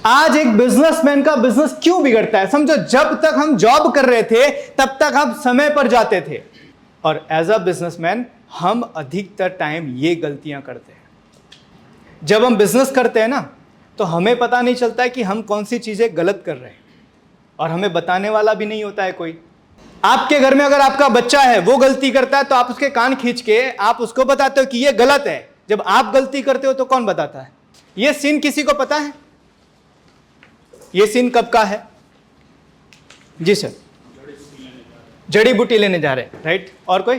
आज एक बिजनेसमैन का बिजनेस क्यों बिगड़ता है? समझो, जब तक हम जॉब कर रहे थे तब तक हम समय पर जाते थे, और एज अ बिजनेसमैन हम अधिकतर टाइम ये गलतियां करते हैं। जब हम बिजनेस करते हैं ना, तो हमें पता नहीं चलता है कि हम कौन सी चीजें गलत कर रहे हैं, और हमें बताने वाला भी नहीं होता है कोई। आपके घर में अगर आपका बच्चा है, वो गलती करता है, तो आप उसके कान खींच के आप उसको बताते हो कि ये गलत है। जब आप गलती करते हो तो कौन बताता है? ये सीन किसी को पता है? ये सीन कब का है? जी सर, जड़ी बूटी लेने जा रहे हैं, राइट। और कोई?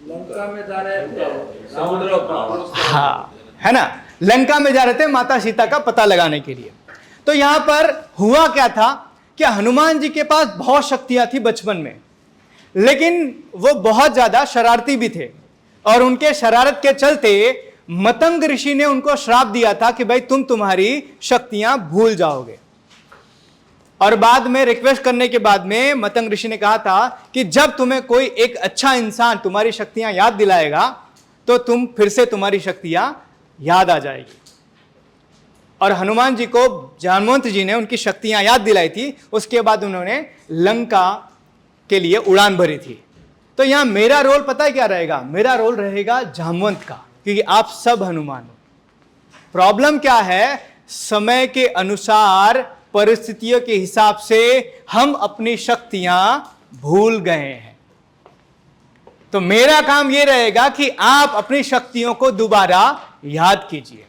लंका में जा रहे थे, समुद्र, हाँ, है ना, लंका में जा रहे थे माता सीता का पता लगाने के लिए। तो यहां पर हुआ क्या था कि हनुमान जी के पास बहुत शक्तियां थी बचपन में, लेकिन वो बहुत ज्यादा शरारती भी थे, और उनके शरारत के चलते मतंग ऋषि ने उनको श्राप दिया था कि भाई तुम्हारी शक्तियां भूल जाओगे। और बाद में रिक्वेस्ट करने के बाद में मतंग ऋषि ने कहा था कि जब तुम्हें कोई एक अच्छा इंसान तुम्हारी शक्तियां याद दिलाएगा तो तुम फिर से तुम्हारी शक्तियां याद आ जाएगी। और हनुमान जी को जामवंत जी ने उनकी शक्तियां याद दिलाई थी। उसके बाद उन्होंने लंका के लिए उड़ान भरी थी। तो यहां मेरा रोल पता है क्या रहेगा? मेरा रोल रहेगा जामवंत का, क्योंकि आप सब हनुमान हो। प्रॉब्लम क्या है? समय के अनुसार, परिस्थितियों के हिसाब से हम अपनी शक्तियां भूल गए हैं। तो मेरा काम यह रहेगा कि आप अपनी शक्तियों को दोबारा याद कीजिए।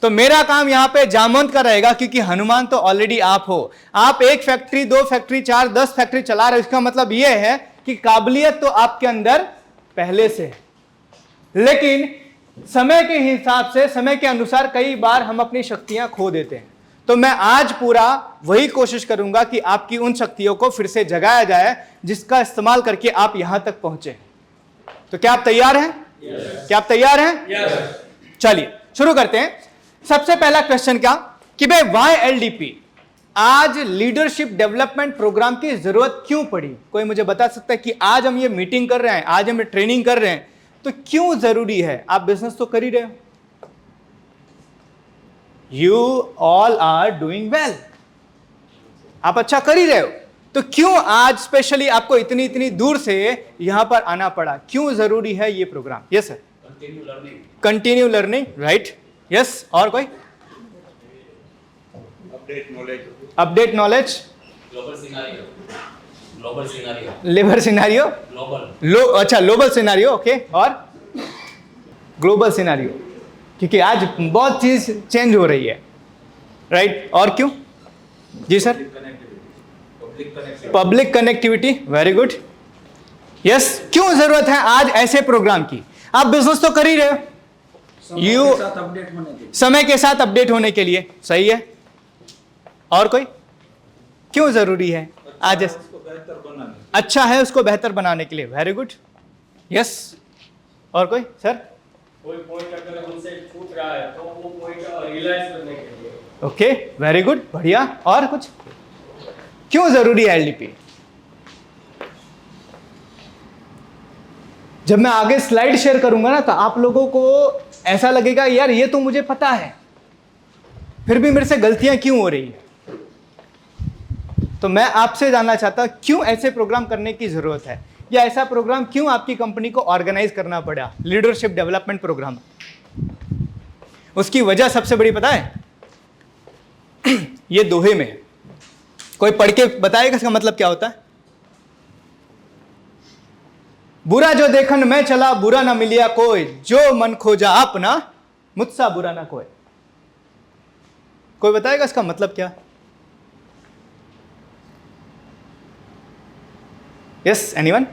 तो मेरा काम यहां पे जामवंत का रहेगा, क्योंकि हनुमान तो ऑलरेडी आप हो। आप 1 फैक्ट्री, 2 फैक्ट्री, 4, 10 फैक्ट्री चला रहे हो। इसका मतलब यह है कि काबिलियत तो आपके अंदर पहले से है, लेकिन समय के हिसाब से, समय के अनुसार कई बार हम अपनी शक्तियां खो देते हैं। तो मैं आज पूरा वही कोशिश करूंगा कि आपकी उन शक्तियों को फिर से जगाया जाए, जिसका इस्तेमाल करके आप यहां तक पहुंचे। तो क्या आप तैयार हैं? क्या आप तैयार हैं? चलिए शुरू करते हैं। सबसे पहला क्वेश्चन क्या कि भाई वाई एलडीपी, आज लीडरशिप डेवलपमेंट प्रोग्राम की जरूरत क्यों पड़ी? कोई मुझे बता सकता है कि आज हम ये मीटिंग कर रहे हैं, आज हम ये ट्रेनिंग कर रहे हैं, तो क्यों जरूरी है? आप बिजनेस तो कर ही रहे हो, you all are doing well, आप अच्छा कर ही रहे हो, तो क्यों आज स्पेशली आपको इतनी इतनी दूर से यहां पर आना पड़ा? क्यों जरूरी है ये program? Yes sir, continue learning, right. Yes, और कोई? अपडेट नॉलेज, लेबर सिनारियो, अच्छा ग्लोबल सिनारियो, ओके, और ग्लोबल सिनारियो, क्योंकि आज बहुत चीज चेंज हो रही है, राइट। और क्यों? जी sir, public connectivity, very good. Yes, क्यों जरूरत है आज ऐसे प्रोग्राम की? आप बिजनेस तो कर ही रहे हो, समय के साथ अपडेट होने के लिए, सही है। और कोई? क्यों जरूरी है आज? अच्छा है उसको बेहतर बनाने के लिए, वेरी गुड। यस, और कोई? सर, कोई पॉइंट अगर हमसे छूट रहा है तो वो पॉइंट रियलाइज करने के लिए। ओके, वेरी गुड, बढ़िया। और कुछ? क्यों जरूरी है एलडीपी? जब मैं आगे स्लाइड शेयर करूंगा ना, तो आप लोगों को ऐसा लगेगा यार ये तो मुझे पता है, फिर भी मेरे से गलतियां क्यों हो रही है। तो मैं आपसे जानना चाहता क्यों ऐसे प्रोग्राम करने की जरूरत है, या ऐसा प्रोग्राम क्यों आपकी कंपनी को ऑर्गेनाइज करना पड़ा, लीडरशिप डेवलपमेंट प्रोग्राम। उसकी वजह सबसे बड़ी पता है? ये दोहे में, कोई पढ़ के बताएगा इसका मतलब क्या होता है? बुरा जो देखन मैं चला, बुरा ना मिलिया कोई, जो मन खोजा अपना, मुझसा बुरा ना कोई। कोई बताएगा इसका मतलब क्या? Yes, anyone?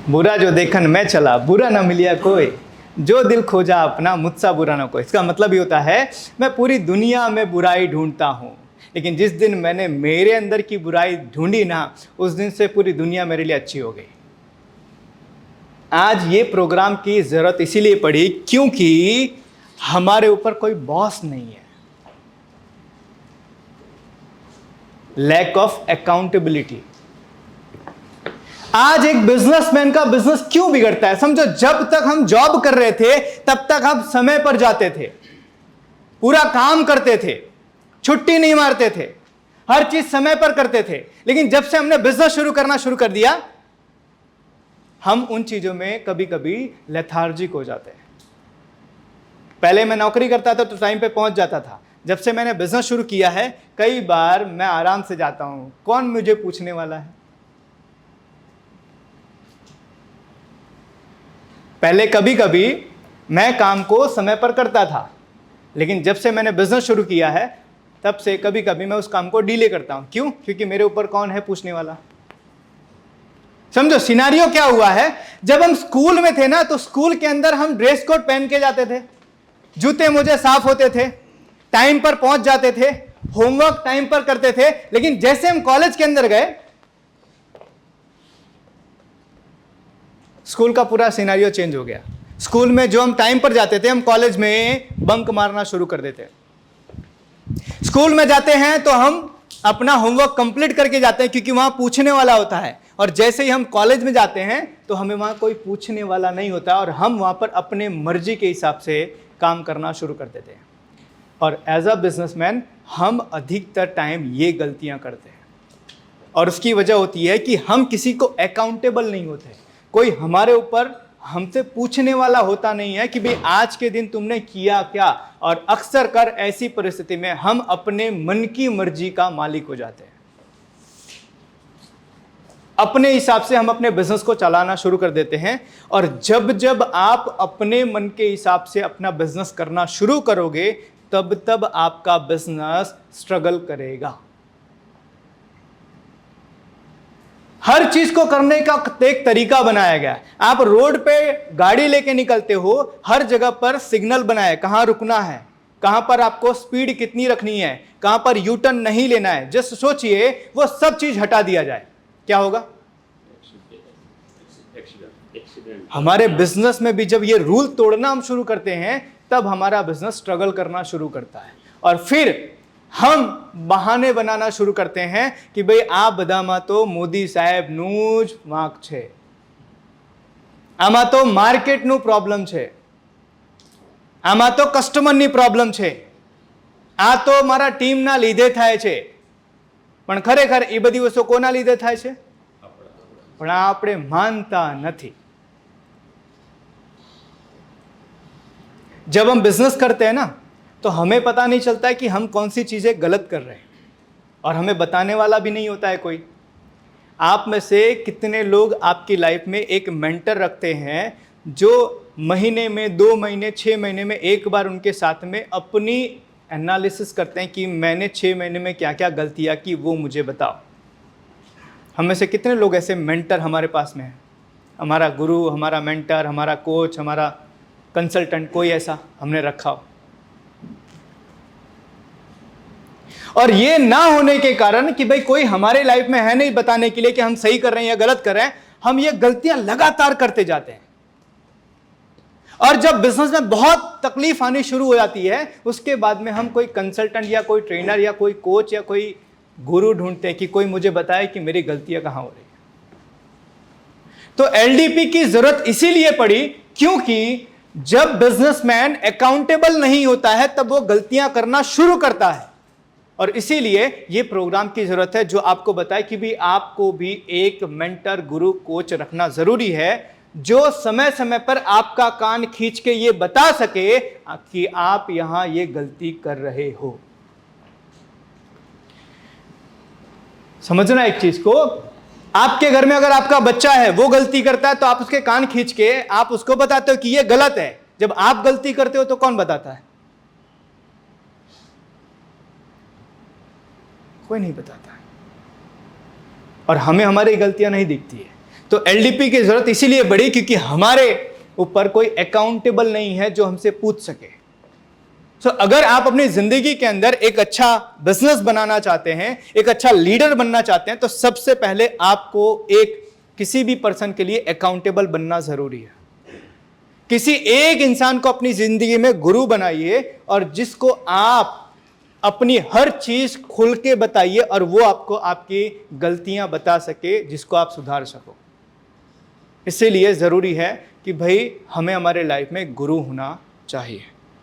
बुरा जो देखन मैं चला, बुरा ना मिलिया कोई, जो दिल खोजा अपना, मुझसा बुरा ना कोई। इसका मतलब ये होता है मैं पूरी दुनिया में बुराई ढूंढता हूं, लेकिन जिस दिन मैंने मेरे अंदर की बुराई ढूंढी ना, उस दिन से पूरी दुनिया मेरे लिए अच्छी हो गई। आज ये प्रोग्राम की जरूरत इसीलिए पड़ी क्योंकि हमारे ऊपर कोई बॉस नहीं है। Lack of accountability. आज एक बिजनेसमैन का बिजनेस क्यों बिगड़ता है? समझो, जब तक हम जॉब कर रहे थे तब तक हम समय पर जाते थे, पूरा काम करते थे, छुट्टी नहीं मारते थे, हर चीज समय पर करते थे। लेकिन जब से हमने बिजनेस शुरू कर दिया, हम उन चीजों में कभी कभी लेथार्जिक हो जाते हैं। पहले मैं नौकरी करता था तो टाइम पे पहुंच जाता था। जब से मैंने बिजनेस शुरू किया है, कई बार मैं आराम से जाता हूं, कौन मुझे पूछने वाला है। पहले कभी कभी मैं काम को समय पर करता था, लेकिन जब से मैंने बिजनेस शुरू किया है तब से कभी कभी मैं उस काम को डिले करता हूं। क्यों? क्योंकि मेरे ऊपर कौन है पूछने वाला। समझो सिनारियो क्या हुआ है। जब हम स्कूल में थे ना, तो स्कूल के अंदर हम ड्रेस कोड पहन के जाते थे, जूते मुझे साफ होते थे, टाइम पर पहुंच जाते थे, होमवर्क टाइम पर करते थे। लेकिन जैसे हम कॉलेज के अंदर गए, स्कूल का पूरा सिनेरियो चेंज हो गया। स्कूल में जो हम टाइम पर जाते थे, हम कॉलेज में बंक मारना शुरू कर देते। स्कूल में जाते हैं तो हम अपना होमवर्क कंप्लीट करके जाते हैं, क्योंकि वहां पूछने वाला होता है। और जैसे ही हम कॉलेज में जाते हैं तो हमें वहां कोई पूछने वाला नहीं होता, और हम वहां पर अपने मर्जी के हिसाब से काम करना शुरू कर देते हैं। और एज अ बिजनेसमैन हम अधिकतर टाइम ये गलतियां करते हैं, और उसकी वजह होती है कि हम किसी को अकाउंटेबल नहीं होते। कोई हमारे ऊपर हमसे पूछने वाला होता नहीं है कि भाई आज के दिन तुमने किया क्या। और अक्सर कर ऐसी परिस्थिति में हम अपने मन की मर्जी का मालिक हो जाते हैं। अपने हिसाब से हम अपने बिजनेस को चलाना शुरू कर देते हैं। और जब जब आप अपने मन के हिसाब से अपना बिजनेस करना शुरू करोगे, तब तब आपका बिजनेस स्ट्रगल करेगा। हर चीज को करने का एक तरीका बनाया गया। आप रोड पे गाड़ी लेके निकलते हो, हर जगह पर सिग्नल बनाए, कहां रुकना है, कहां पर आपको स्पीड कितनी रखनी है, कहां पर यू टर्न नहीं लेना है। जस्ट सोचिए वो सब चीज हटा दिया जाए, क्या होगा? हमारे बिजनेस में भी जब ये रूल तोड़ना हम शुरू करते हैं, तब हमारा बिजनेस स्ट्रगल करना शुरू करता है। और फिर हम बहाने बनाना शुरू करते हैं कि भाई आ बधामा तो मोदी साहेब નું જ વાંક છે, આમાં તો માર્કેટનું પ્રોબ્લેમ છે, આમાં તો કસ્ટમરની પ્રોબ્લેમ છે, આ તો મારા ટીમના લીધે થાય છે। પણ ખરેખર એ બધી વસ્તુ કોના લીધે થાય છે? પણ આપણે માનતા નથી। जब हम बिजनेस करते हैं ना, तो हमें पता नहीं चलता है कि हम कौन सी चीज़ें गलत कर रहे हैं, और हमें बताने वाला भी नहीं होता है कोई। आप में से कितने लोग आपकी लाइफ में एक मेंटर रखते हैं, जो महीने में, 2 महीने, 6 महीने में एक बार उनके साथ में अपनी एनालिसिस करते हैं कि मैंने 6 महीने में क्या क्या गलतियाँ की, वो मुझे बताओ। हम में से कितने लोग ऐसे मेंटर हमारे पास में हैं? हमारा गुरु, हमारा मेंटर, हमारा कोच, हमारा कंसल्टेंट, कोई ऐसा हमने रखा हो। और ये ना होने के कारण कि भाई कोई हमारे लाइफ में है नहीं बताने के लिए कि हम सही कर रहे हैं या गलत कर रहे हैं, हम ये गलतियां लगातार करते जाते हैं। और जब बिजनेस में बहुत तकलीफ आनी शुरू हो जाती है, उसके बाद में हम कोई कंसल्टेंट या कोई ट्रेनर या कोई कोच या कोई गुरु ढूंढते हैं कि कोई मुझे बताए कि मेरी गलतियां कहां हो रही है। तो एलडीपी की जरूरत इसीलिए पड़ी क्योंकि जब बिजनेसमैन अकाउंटेबल नहीं होता है, तब वो गलतियां करना शुरू करता है। और इसीलिए ये प्रोग्राम की जरूरत है जो आपको बताए कि भी आपको भी एक मेंटर, गुरु, कोच रखना जरूरी है, जो समय समय पर आपका कान खींच के ये बता सके कि आप यहां ये गलती कर रहे हो। समझना एक चीज को, आपके घर में अगर आपका बच्चा है, वो गलती करता है, तो आप उसके कान खींच के आप उसको बताते हो कि ये गलत है। जब आप गलती करते हो तो कौन बताता है? कोई नहीं बताता है। और हमें हमारी गलतियां नहीं दिखती है। तो एलडीपी की जरूरत इसीलिए बढ़ी क्योंकि हमारे ऊपर कोई अकाउंटेबल नहीं है जो हमसे पूछ सके। सो अगर आप अपनी जिंदगी के अंदर एक अच्छा बिजनेस बनाना चाहते हैं, एक अच्छा लीडर बनना चाहते हैं, तो सबसे पहले आपको एक किसी भी पर्सन के लिए अकाउंटेबल बनना जरूरी है। किसी एक इंसान को अपनी जिंदगी में गुरु बनाइए और जिसको आप अपनी हर चीज खुल के बताइए और वो आपको आपकी गलतियां बता सके, जिसको आप सुधार सको। इसीलिए ज़रूरी है कि भाई हमें हमारे लाइफ में गुरु होना चाहिए।